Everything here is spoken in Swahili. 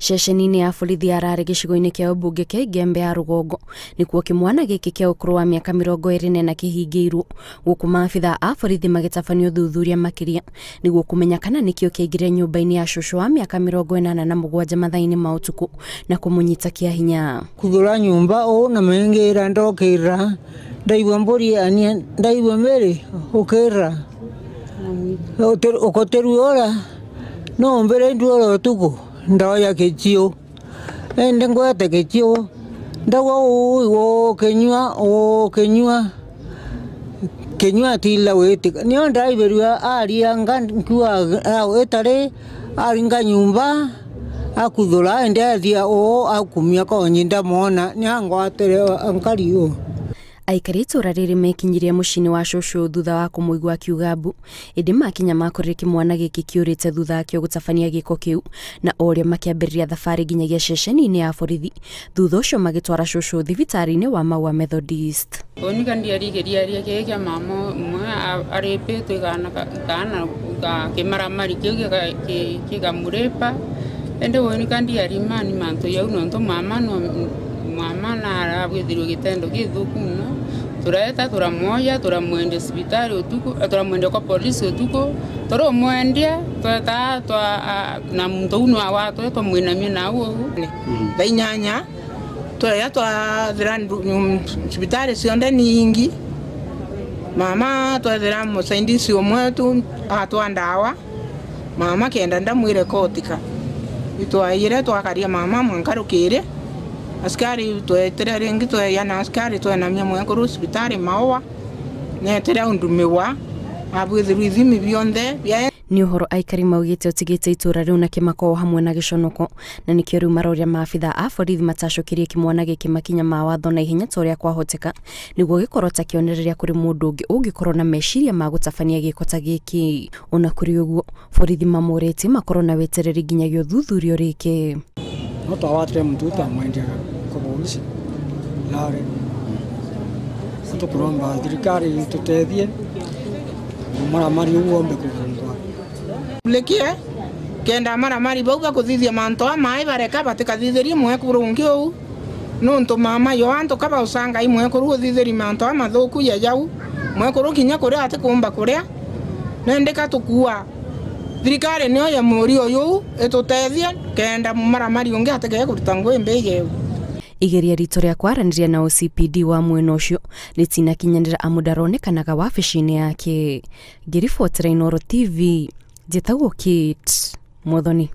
Ceceni-inĩ ya borithi ararĩ gĩcigo-inĩ kĩa ũmbunge kĩa Igembe ya Rũgongo nĩkuo kĩmwana gĩkĩ kĩa ũkũrũ wa mĩaka 24 kĩhingĩirwo, gũkũ maabitha a borithi magĩtabanio ũthuthuria makĩria nĩguo kũmenya kana nĩkĩo kĩaingĩrire nyũmba-inĩ ya cũcũ wa mĩaka 87 mathaa-inĩ ma ũtukũ na kũmũnyita kĩa hinya. Kuthura nyumba na mengira ndokira ndaigua mbũri ania ndaigua meri ukira ukoteruora no mbere nduoro tuko ndoya kechio ende ngwete kechio ndawo kenywa tila wetika nio ndaiberua arianga nkuwa etare aringa nyumba akuthura ende athia akumia konyinda mona nyangwatere ankario. Aikari itũra rĩrĩ mekinyirie mũciĩ-inĩ wa cũcũ thutha wa kũmũigua akiuga mbu, ĩndĩ makinya makorire kĩmwana gĩkĩ kĩũrĩte thutha akĩo gũtabania gĩko kĩu na ũrĩa makĩambĩrĩria thabarĩ nginyagia ceceni-inĩ ya borithi, thutha ũcio magĩtwara cũcũ thibitarĩ-inĩ wa Maua Methodist. Onika ndiarigeria kĩgĩa mama mwe arĩpĩtwe kana kĩmaramari kĩu kĩgamũrĩpa ende onika ndiarimani manto yau no mama na arabwithirwo gitendo githuku no tureta turamoya turamwende hospitali utuku turamwende kwa polisi utuku turomwendia tweta na muntu uno awatu twamwinamia nawo bainyanya twaya twathira hospitali cionde ningi mama twathira musaindisi omwetu atwandawa mama kenda ndamwire kotika itwaire twakaria mama mwankarukire askari twetere rengi yana askari twenamia mwekuru hospitali Maua netere undumewa abwithiru ithimi bionde bia ni uhoro aikari maugite utigite itura riu na kimako hamwe na giconoko na nikio riu maroria maabitha a borithi matacokirie kimwana giki makinya ma watho na ihenya toria kwahoteka niguo gikorwo ta kionereria kuri mundu ungi ungikorwo na meciria ma gutabania giko ta giki. Ona kuri uguo borithi mamurite makorwo na wetereri nginyagia uthuthurio riki no tawatire mtu tamwendia kwa polisi lare tukuromba thirikari tutethie maramari uombe kukungwa lekie kenda maramari bauga kuthithia manto amai bareka batikathithirie mwekurungi u nonto mama yo anto kaba usanga imwe kuru thithiri manto amathuku ya yau mwekuru kinya kuria ati kumba kuria nendeka tukua thirikari niyo ya muri uyu etutethie kenda maramari ungi ateke kuruta ngwembe igeria rito ria kwaraniria na OCPD wa mwena ucio ritinakinyanira amudaronekanaga wabici-inĩ yake. Ngiribotera Inooro TV, njĩtagwo Kate Muthoni.